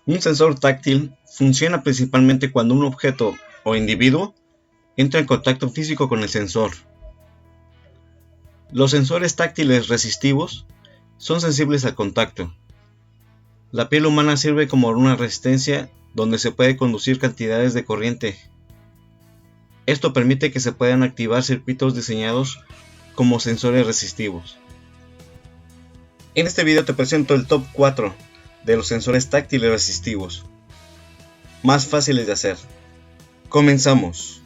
Un sensor táctil funciona principalmente cuando un objeto o individuo entra en contacto físico con el sensor. Los sensores táctiles resistivos son sensibles al contacto. La piel humana sirve como una resistencia donde se puede conducir cantidades de corriente. Esto permite que se puedan activar circuitos diseñados como sensores resistivos. En este video te presento el top 4 de los sensores táctiles resistivos más fáciles de hacer. Comenzamos.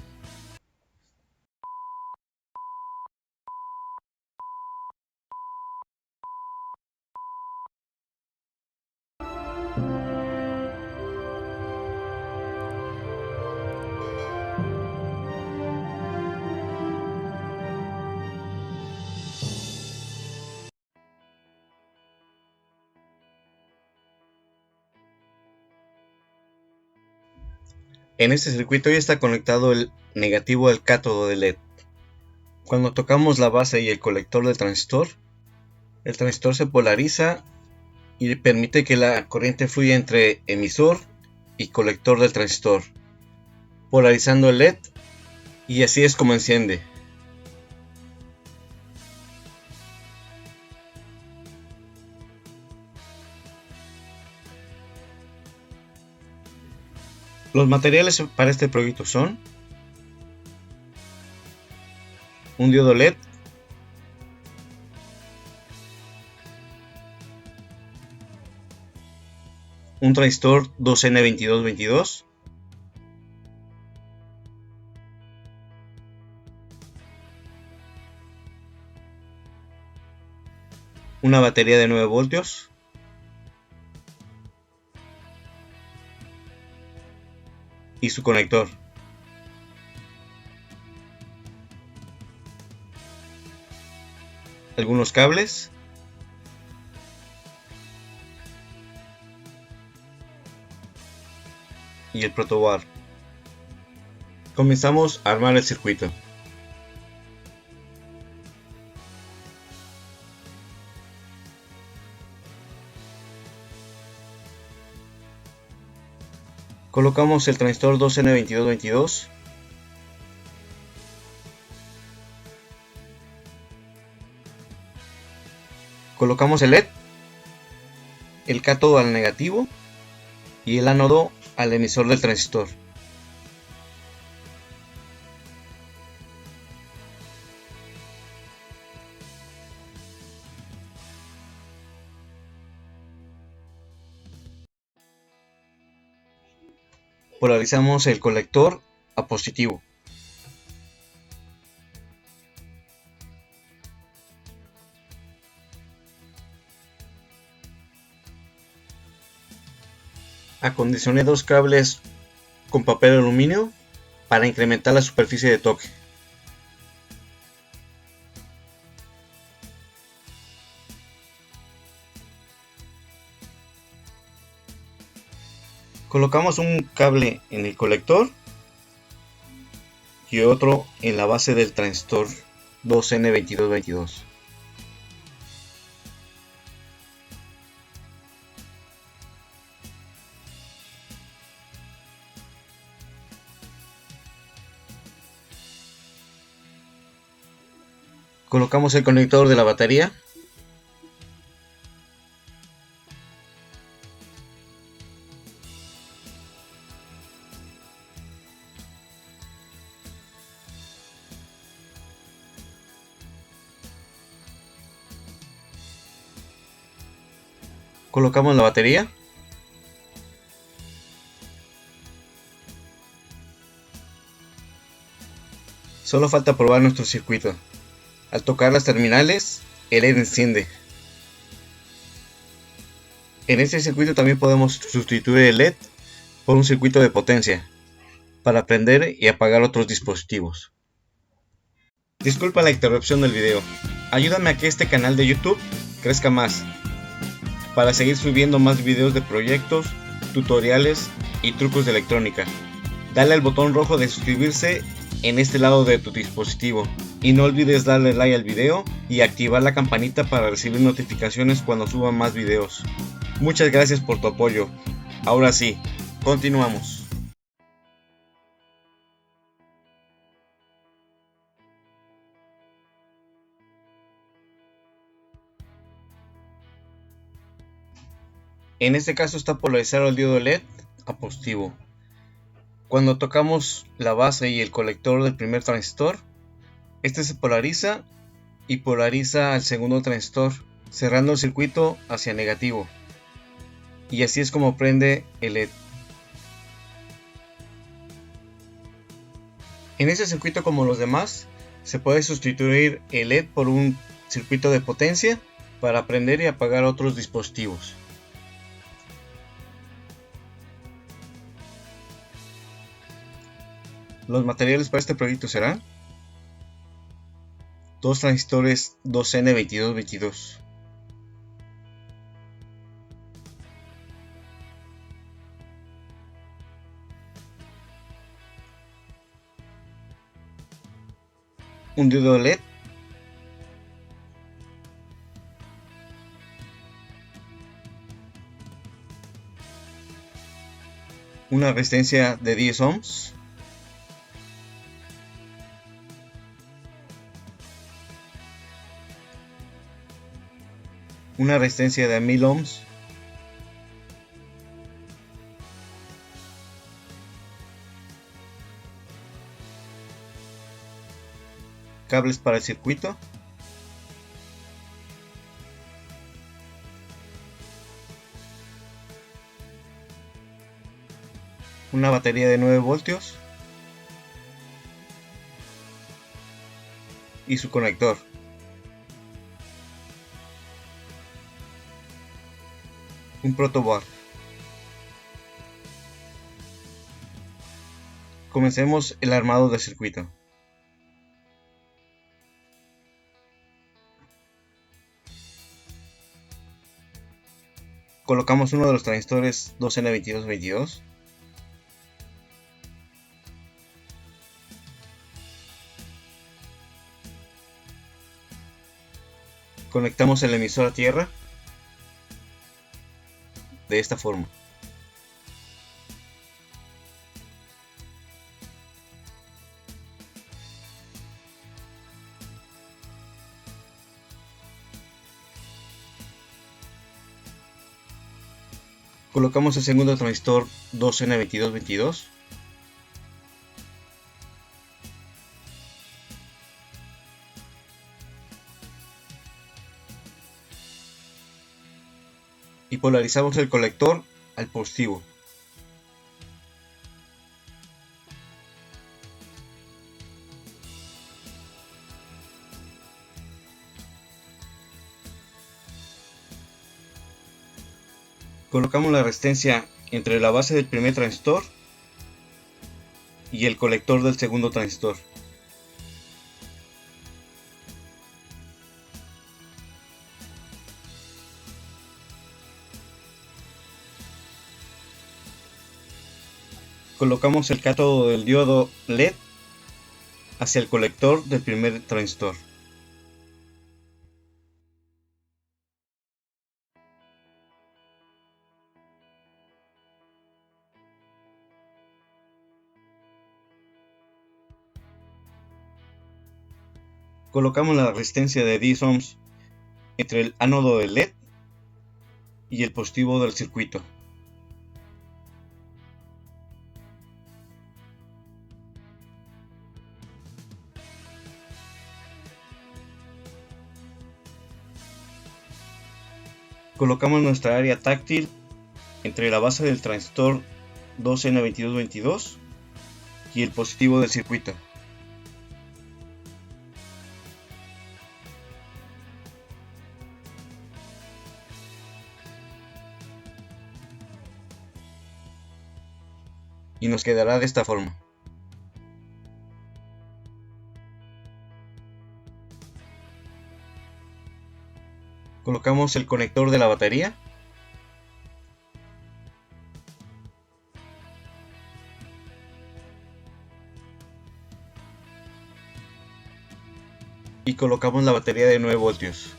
En este circuito ya está conectado el negativo al cátodo de LED. Cuando tocamos la base y el colector del transistor, el transistor se polariza y permite que la corriente fluya entre emisor y colector del transistor, polarizando el LED, y así es como enciende. Los materiales para este proyecto son un diodo LED, un transistor 2N2222, una batería de 9 voltios, y su conector. Algunos cables, y el protoboard. Comenzamos a armar el circuito. Colocamos el transistor 2N2222, colocamos el LED, el cátodo al negativo y el ánodo al emisor del transistor. Polarizamos el colector a positivo. Acondicioné dos cables con papel aluminio para incrementar la superficie de toque. Colocamos un cable en el colector y otro en la base del transistor 2N2222. Colocamos el conector de la batería. Colocamos la batería. Solo falta probar nuestro circuito. Al tocar las terminales, el LED enciende. En este circuito también podemos sustituir el LED por un circuito de potencia para prender y apagar otros dispositivos. Disculpa la interrupción del video. Ayúdame a que este canal de YouTube crezca más, para seguir subiendo más videos de proyectos, tutoriales y trucos de electrónica. Dale al botón rojo de suscribirse en este lado de tu dispositivo y no olvides darle like al video y activar la campanita para recibir notificaciones cuando suba más videos. Muchas gracias por tu apoyo. Ahora sí, continuamos. En este caso está polarizado el diodo LED a positivo. Cuando tocamos la base y el colector del primer transistor, este se polariza y polariza al segundo transistor, cerrando el circuito hacia negativo. Y así es como prende el LED. En ese circuito, como los demás, se puede sustituir el LED por un circuito de potencia para prender y apagar otros dispositivos. Los materiales para este proyecto serán dos transistores 2N2222, un diodo LED, una resistencia de 10 ohms, una resistencia de 1000 ohms, cables para el circuito, una batería de 9 voltios y su conector. Un protoboard. Comencemos el armado del circuito. Colocamos uno de los transistores 2N2222. Conectamos el emisor a tierra de esta forma. Colocamos el segundo transistor 2N2222. Y polarizamos el colector al positivo. Colocamos la resistencia entre la base del primer transistor y el colector del segundo transistor. Colocamos el cátodo del diodo LED hacia el colector del primer transistor. Colocamos la resistencia de 10 ohms entre el ánodo del LED y el positivo del circuito. Colocamos nuestra área táctil entre la base del transistor 2N2222 y el positivo del circuito. Y nos quedará de esta forma. Colocamos el conector de la batería y colocamos la batería de 9 voltios.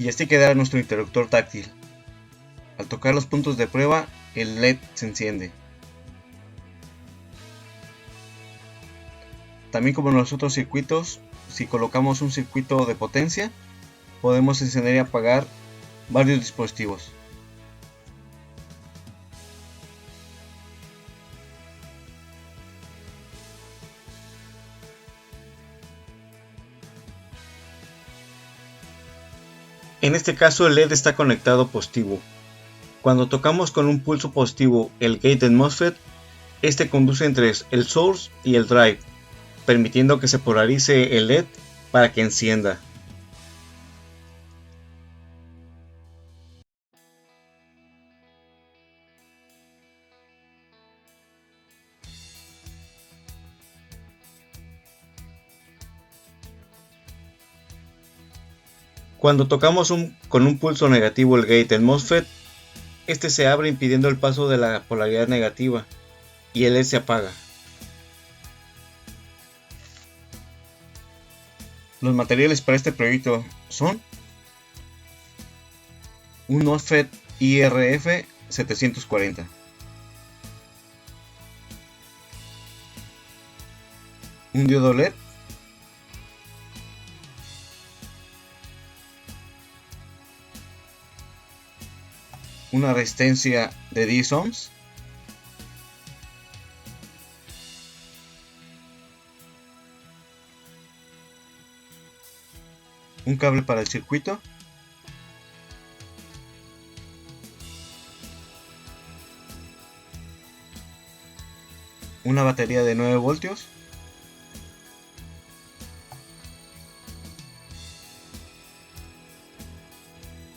Y así quedará nuestro interruptor táctil. Al tocar los puntos de prueba, el LED se enciende. También como en los otros circuitos, si colocamos un circuito de potencia, podemos encender y apagar varios dispositivos. En este caso el LED está conectado positivo. Cuando tocamos con un pulso positivo el gate del MOSFET, este conduce entre el source y el drive, permitiendo que se polarice el LED para que encienda. Cuando tocamos con un pulso negativo el gate del MOSFET, este se abre impidiendo el paso de la polaridad negativa y el LED se apaga. Los materiales para este proyecto son un MOSFET IRF 740, un diodo LED, una resistencia de 10 ohms, un cable para el circuito, una batería de 9 voltios,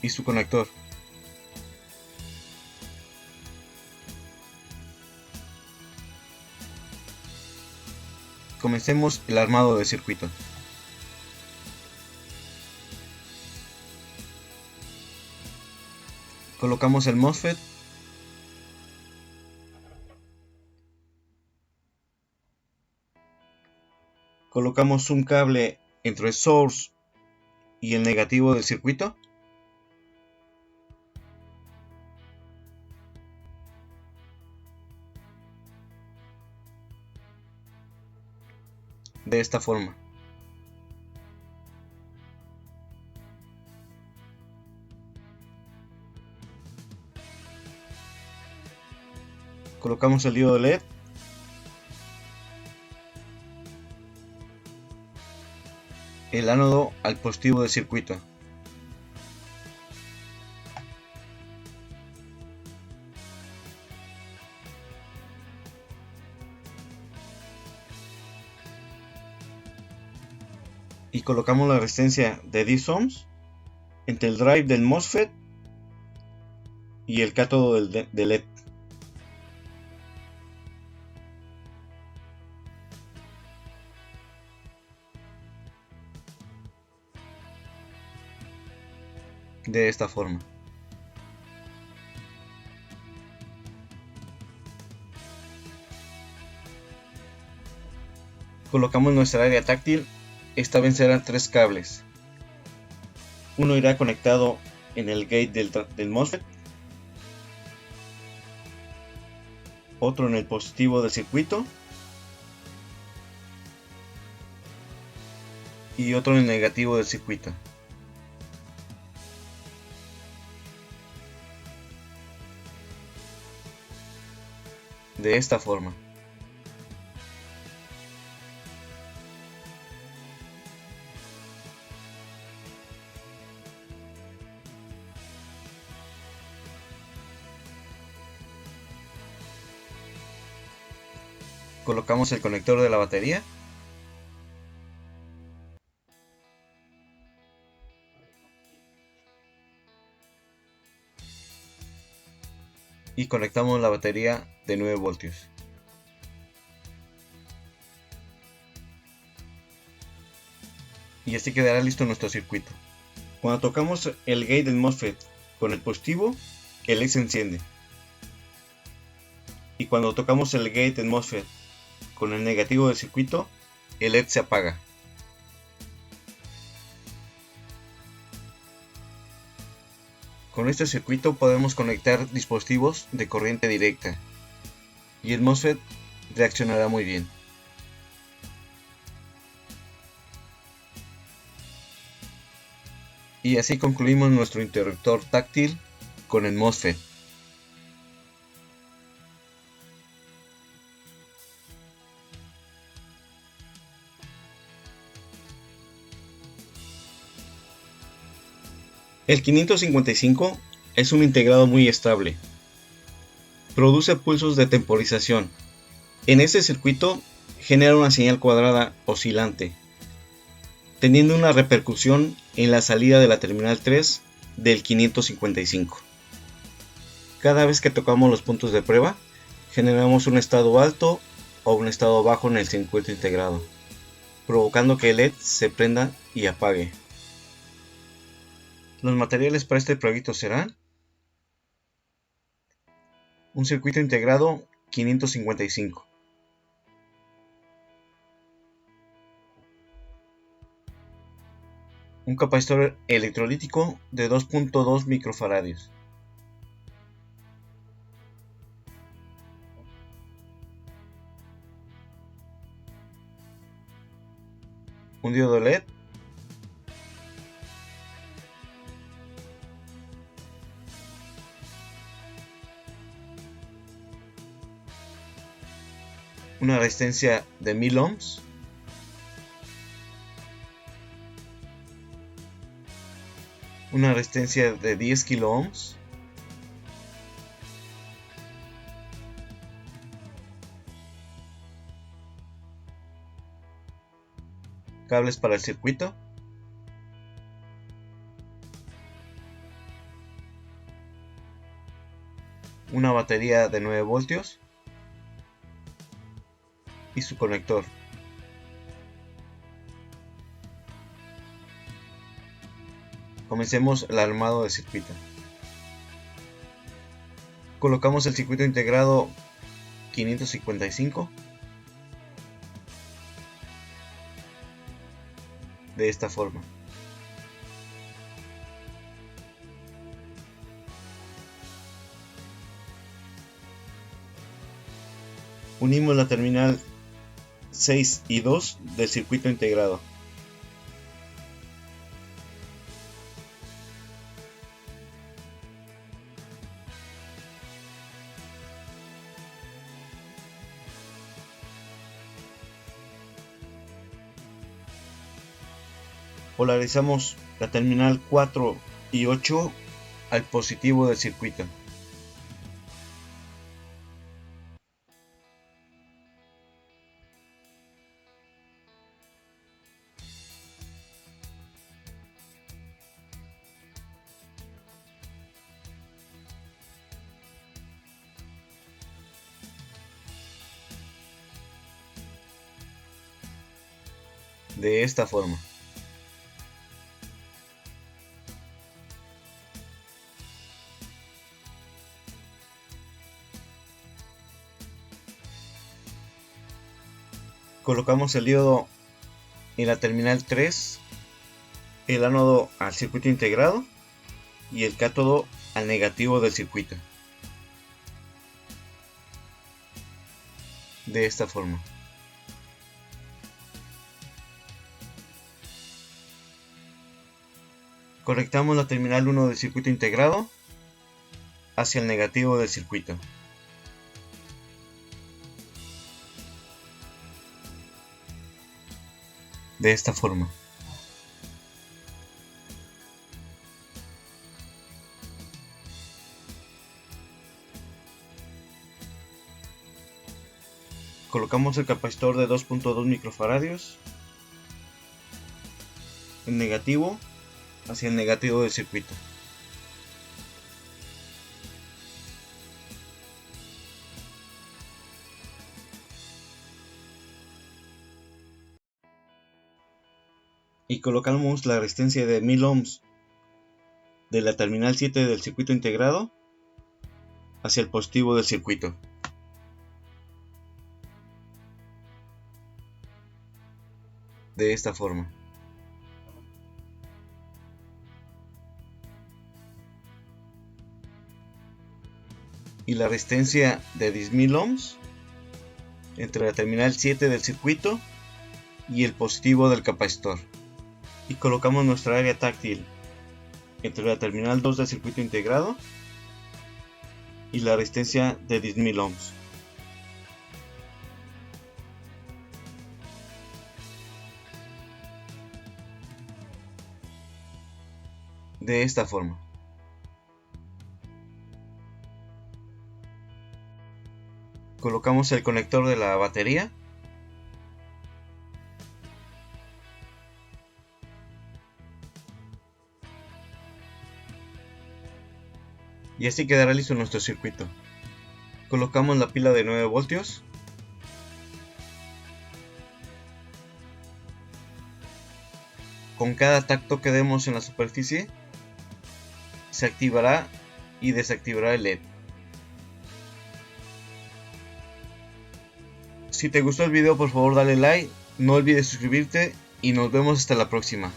y su conector. Comencemos el armado del circuito. Colocamos el MOSFET, colocamos un cable entre el source y el negativo del circuito, de esta forma. Colocamos el diodo LED, el ánodo al positivo del circuito. Y colocamos la resistencia de 10 ohms entre el drive del MOSFET y el cátodo del LED. De esta forma. Colocamos nuestra área táctil. Esta vez serán 3 cables. Uno irá conectado en el gate del MOSFET, otro en el positivo del circuito y otro en el negativo del circuito. De esta forma. Colocamos el conector de la batería y conectamos la batería de 9 voltios. Y así quedará listo nuestro circuito. Cuando tocamos el gate del MOSFET con el positivo, el LED se enciende. Y cuando tocamos el gate del MOSFET con el negativo del circuito, el LED se apaga. Con este circuito podemos conectar dispositivos de corriente directa y el MOSFET reaccionará muy bien. Y así concluimos nuestro interruptor táctil con el MOSFET. El 555 es un integrado muy estable. Produce pulsos de temporización. En este circuito genera una señal cuadrada oscilante, teniendo una repercusión en la salida de la terminal 3 del 555. Cada vez que tocamos los puntos de prueba, generamos un estado alto o un estado bajo en el circuito integrado, provocando que el LED se prenda y apague. Los materiales para este proyecto serán un circuito integrado 555, un capacitor electrolítico de 2.2 microfaradios, un diodo LED, una resistencia de 1000 ohms, una resistencia de 10 kilo ohms, cables para el circuito, una batería de 9 voltios y su conector. Comencemos el armado de circuito. Colocamos el circuito integrado 555 de esta forma. Unimos la terminal 6 y 2 del circuito integrado. Polarizamos la terminal 4 y 8 al positivo del circuito. De esta forma. Colocamos el diodo en la terminal 3, el ánodo al circuito integrado y el cátodo al negativo del circuito. De esta forma. Conectamos la terminal 1 del circuito integrado hacia el negativo del circuito. De esta forma. Colocamos el capacitor de 2.2 microfaradios en negativo hacia el negativo del circuito. Y colocamos la resistencia de 1000 ohms de la terminal 7 del circuito integrado hacia el positivo del circuito. De esta forma. y la resistencia de 10.000 ohms entre la terminal 7 del circuito y el positivo del capacitor, y colocamos nuestra área táctil entre la terminal 2 del circuito integrado y la resistencia de 10.000 ohms. De esta forma. Colocamos el conector de la batería y así quedará listo nuestro circuito. Colocamos la pila de 9 voltios con cada tacto que demos en la superficie se activará y desactivará el LED. Si te gustó el video, por favor dale like, no olvides suscribirte y nos vemos hasta la próxima.